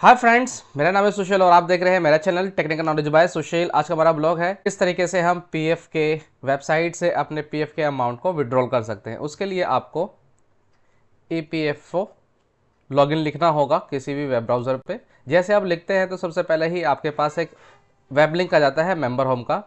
Hi friends, मेरा नाम है सुशील और आप देख रहे हैं मेरा चैनल टेक्निकल नॉलेज बाय सुशील। आज का हमारा ब्लॉग है किस तरीके से हम पीएफ के वेबसाइट से अपने पीएफ के अमाउंट को विड्रॉल कर सकते हैं। उसके लिए आपको ईपीएफओ लॉगिन लिखना होगा किसी भी वेब ब्राउज़र पे। जैसे आप लिखते हैं तो सबसे पहले ही आपके पास एक वेब लिंक आ जाता है मेंबर होम का।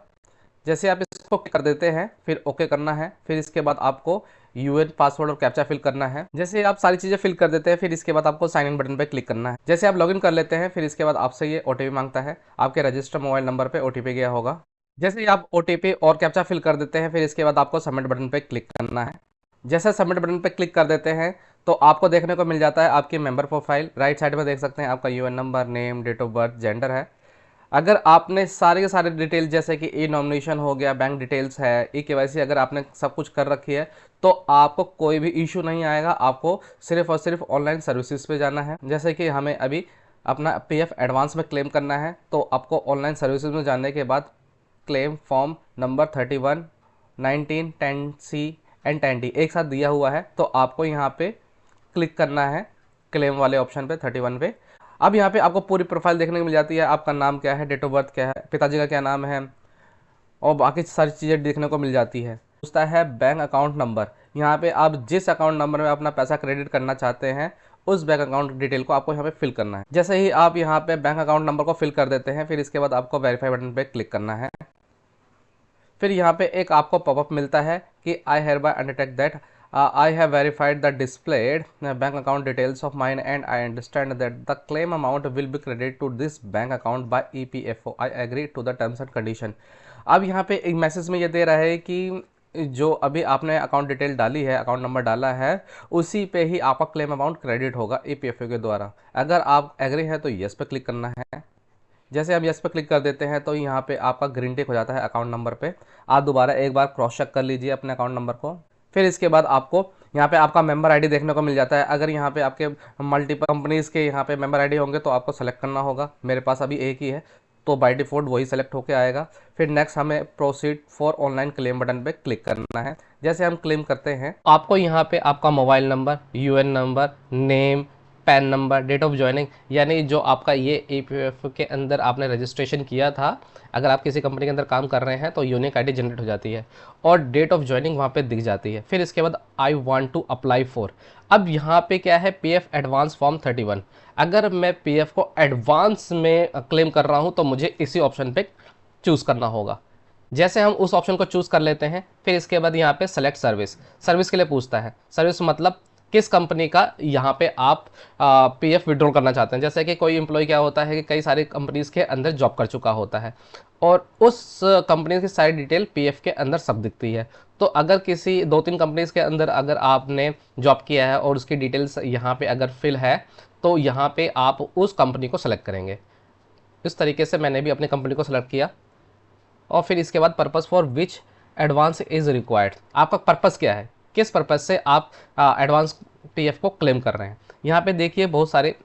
जैसे आप इसको क्लिक कर देते हैं फिर ओके करना है। फिर इसके बाद आपको यूएन पासवर्ड और कैप्चा फिल करना है। जैसे आप सारी चीज़ें फिल कर देते हैं फिर इसके बाद आपको साइन इन बटन पर क्लिक करना है। जैसे आप लॉगिन कर लेते हैं फिर इसके बाद आपसे ये ओटीपी मांगता है। आपके रजिस्टर मोबाइल नंबर पे ओटीपी गया होगा। जैसे ही आप ओटीपी और कैप्चा फिल कर देते हैं फिर इसके बाद आपको सबमिट बटन पर क्लिक करना है। जैसे सबमिट बटन पर क्लिक कर देते हैं तो आपको देखने को मिल जाता है आपकी मेंबर प्रोफाइल। राइट साइड में देख सकते हैं आपका UAN number, name, date of birth, gender है। अगर आपने सारे के सारे डिटेल जैसे कि ई नॉमिनेशन हो गया, बैंक डिटेल्स है, ई केवाईसी अगर आपने सब कुछ कर रखी है तो आपको कोई भी इशू नहीं आएगा। आपको सिर्फ और सिर्फ ऑनलाइन सर्विसेज पे जाना है। जैसे कि हमें अभी अपना पीएफ एडवांस में क्लेम करना है तो आपको ऑनलाइन सर्विसेज में जाने के बाद claim form number 31, 19, 10C and 10D एक साथ दिया हुआ है तो आपको यहाँ पे क्लिक करना है क्लेम वाले ऑप्शन पे 31 पे। अब यहाँ पे आपको पूरी प्रोफाइल देखने को मिल जाती है। आपका नाम क्या है, डेट ऑफ बर्थ क्या है, पिताजी का क्या नाम है और बाकी सारी चीज़ें देखने को मिल जाती है। पूछता है बैंक अकाउंट नंबर। यहाँ पे आप जिस अकाउंट नंबर में अपना पैसा क्रेडिट करना चाहते हैं उस बैंक अकाउंट डिटेल को आपको यहाँ पे फिल करना है। जैसे ही आप यहाँ पे बैंक अकाउंट नंबर को फिल कर देते हैं फिर इसके बाद आपको वेरीफाई बटन पे क्लिक करना है। फिर यहाँ पे एक आपको पॉपअप मिलता है कि I hereby undertake that I have verified the displayed bank account details of mine and I understand that the claim amount will be credited to this bank account by EPFO. I agree to the terms and condition. अब यहाँ पे एक message में ये दे रहा है कि जो अभी आपने अकाउंट डिटेल डाली है, अकाउंट नंबर डाला है, उसी पे ही आपका क्लेम अमाउंट क्रेडिट होगा EPFO के द्वारा। अगर आप एग्री है तो येस पे क्लिक करना है। जैसे हम येस पे क्लिक कर देते हैं तो यहाँ पे आपका ग्रीन टिक हो जाता है अकाउंट नंबर पे। आप दोबारा एक बार क्रॉस चेक कर लीजिए अपने अकाउंट नंबर को। फिर इसके बाद आपको यहाँ पे आपका मेंबर आईडी देखने को मिल जाता है। अगर यहाँ पे आपके मल्टीपल कंपनीज़ के यहाँ पे मेंबर आईडी होंगे तो आपको सेलेक्ट करना होगा। मेरे पास अभी एक ही है तो बाय डिफ़ॉल्ट वही सेलेक्ट होके आएगा। फिर नेक्स्ट हमें proceed for online claim button पे क्लिक करना है। जैसे हम क्लेम करते हैं आपको यहाँ पे आपका mobile number, UAN number, name, PAN number, date of joining यानी जो आपका ये ईपीएफओ के अंदर आपने रजिस्ट्रेशन किया था, अगर आप किसी कंपनी के अंदर काम कर रहे हैं तो यूनिक आईडी जनरेट हो जाती है और डेट ऑफ ज्वाइनिंग वहाँ पे दिख जाती है। फिर इसके बाद I want to apply for. अब यहाँ पे क्या है, पीएफ एडवांस फॉर्म 31। अगर मैं पीएफ को एडवांस में क्लेम कर रहा हूँ तो मुझे इसी ऑप्शन पे चूज़ करना होगा। जैसे हम उस ऑप्शन को चूज़ कर लेते हैं फिर इसके बाद यहाँ पे सेलेक्ट सर्विस। सर्विस के लिए पूछता है, सर्विस मतलब किस कंपनी का यहाँ पे आप पीएफ विड्रॉल करना चाहते हैं। जैसे कि कोई एम्प्लॉय क्या होता है कि कई सारी कंपनीज़ के अंदर जॉब कर चुका होता है और उस कंपनी की सारी डिटेल पीएफ के अंदर सब दिखती है। तो अगर किसी 2-3 कंपनीज़ के अंदर अगर आपने जॉब किया है और उसकी डिटेल्स यहाँ पे अगर फिल है तो यहाँ पे आप उस कंपनी को सेलेक्ट करेंगे। इस तरीके से मैंने भी अपनी कंपनी को सेलेक्ट किया और फिर इसके बाद purpose for which advance is required. आपका पर्पज़ क्या है, किस पर्पज़ से आप एडवांस पीएफ को क्लेम कर रहे हैं। यहाँ पे देखिए बहुत सारे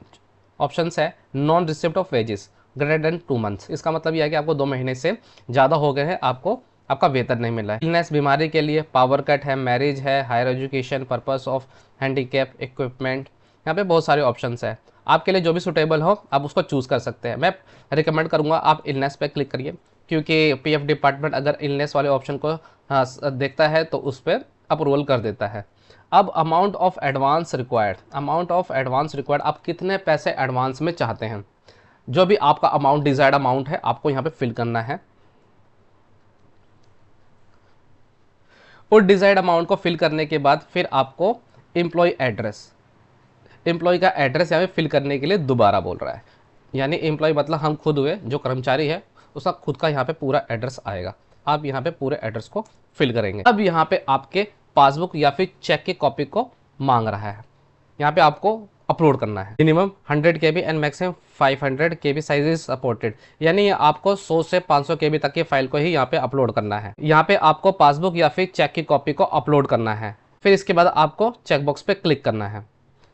ऑप्शंस है। Non receipt of wages greater than 2 months, इसका मतलब यह है कि आपको 2 महीने से ज़्यादा हो गए हैं, आपको आपका वेतन नहीं मिला है। इलनेस बीमारी के लिए, पावर कट है, मैरिज है, higher education, purpose of handicap, equipment, यहाँ पे बहुत सारे ऑप्शंस है। आपके लिए जो भी सुटेबल हो आप उसको चूज़ कर सकते हैं। मैं रिकमेंड करूँगा आप इलनेस पे क्लिक करिए क्योंकि पीएफ डिपार्टमेंट अगर इलनेस वाले ऑप्शन को देखता है तो उस पर अप्रूवल कर देता है। अब amount of advance required, amount of advance required, आप कितने पैसे एडवांस में चाहते हैं। जो भी आपका अमाउंट डिजायर्ड अमाउंट है आपको यहाँ पे फिल करना है। और डिजायर्ड अमाउंट को फिल करने के बाद फिर आपको एम्प्लॉय एड्रेस, एम्प्लॉय का एड्रेस यहाँ पे फिल करने के लिए दोबारा बोल रहा है। यानी एम्प्लॉय मतलब हम खुद हुए, जो कर्मचारी है उसका खुद का यहाँ पे पूरा एड्रेस आएगा। आप यहाँ पे पूरे एड्रेस को फिल करेंगे। अब यहाँ पे आपके पासबुक या फिर चेक की कॉपी को मांग रहा है, यहाँ पे आपको अपलोड करना है। Minimum 100 KB and maximum 500 KB size is supported, यानी आपको 100 से 500 KB तक की फाइल को ही यहाँ पे अपलोड करना है। यहाँ पे आपको पासबुक या फिर चेक की कॉपी को अपलोड करना है। फिर इसके बाद आपको चेकबॉक्स पे क्लिक करना है।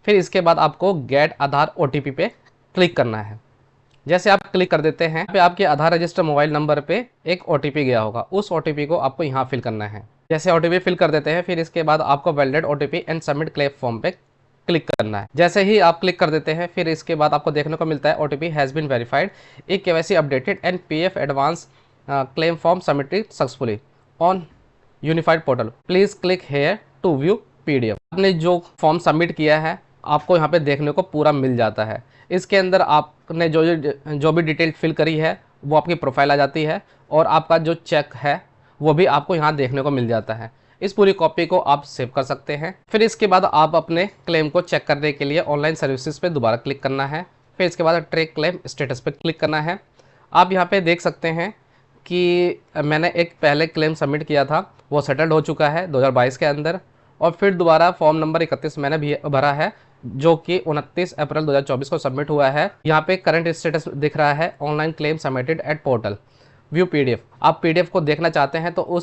फिर इसके बाद आपको गेट आधार OTP पे क्लिक करना है। जैसे आप क्लिक कर देते हैं पे आपके आधार रजिस्टर मोबाइल नंबर पे एक OTP गया होगा, उस OTP को आपको यहाँ फिल करना है। जैसे OTP फिल कर देते हैं फिर इसके बाद आपको validate OTP and submit claim form पे क्लिक करना है। जैसे ही आप क्लिक कर देते हैं, फिर इसके बाद आपको देखने को मिलता है OTP has been verified, e KYC updated and PF advance claim form submitted successfully on unified portal, please click here to view PDF। आपने जो फॉर्म सबमिट किया है आपको यहाँ पे देखने को पूरा मिल जाता है। इसके अंदर आपने जो भी डिटेल फिल करी है वो आपकी प्रोफाइल आ जाती है, और आपका जो चेक है वो भी आपको यहाँ देखने को मिल जाता है। इस पूरी कॉपी को आप सेव कर सकते हैं। फिर इसके बाद आप अपने क्लेम को चेक करने के लिए ऑनलाइन सर्विसेज पे दोबारा क्लिक करना है। फिर इसके बाद ट्रैक क्लेम स्टेटस पे क्लिक करना है। आप यहाँ पे देख सकते हैं कि मैंने एक पहले क्लेम सबमिट किया था, वो सेटल्ड हो चुका है 2022 के अंदर, और फिर दोबारा फॉर्म नंबर 31 मैंने भी भरा है, जो कि 29 अप्रैल 2024 को सबमिट हुआ है। यहाँ पे करंट स्टेटस दिख रहा है, online claim submitted at portal view PDF। आप PDF को देखना चाहते हैं तो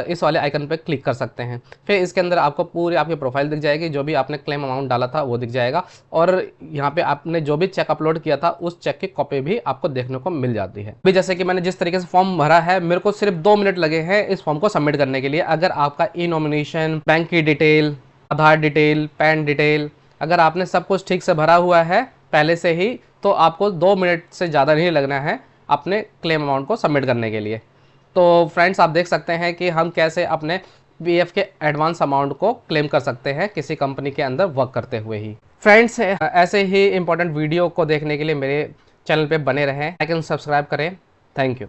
इस वाले आइकन पे क्लिक कर सकते हैं। फिर इसके अंदर आपको पूरी आपकी प्रोफाइल दिख जाएगी, जो भी आपने क्लेम अमाउंट डाला था वो दिख जाएगा, और यहाँ पे आपने जो भी चेक अपलोड किया था उस चेक की कॉपी भी आपको देखने को मिल जाती है। अभी जैसे कि मैंने जिस तरीके से फॉर्म भरा है, मेरे को सिर्फ 2 मिनट लगे हैं इस फॉर्म को सबमिट करने के लिए। अगर आपका ई-नॉमिनेशन, बैंक की डिटेल, आधार डिटेल, पैन डिटेल, अगर आपने सब कुछ ठीक से भरा हुआ है पहले से ही, तो आपको 2 मिनट से ज़्यादा नहीं लगना है अपने क्लेम अमाउंट को सबमिट करने के लिए। तो फ्रेंड्स, आप देख सकते हैं कि हम कैसे अपने PF के एडवांस अमाउंट को क्लेम कर सकते हैं किसी कंपनी के अंदर वर्क करते हुए ही। फ्रेंड्स, ऐसे ही इंपॉर्टेंट वीडियो को देखने के लिए मेरे चैनल पे बने रहें, लाइक एंड सब्सक्राइब करें। Thank you.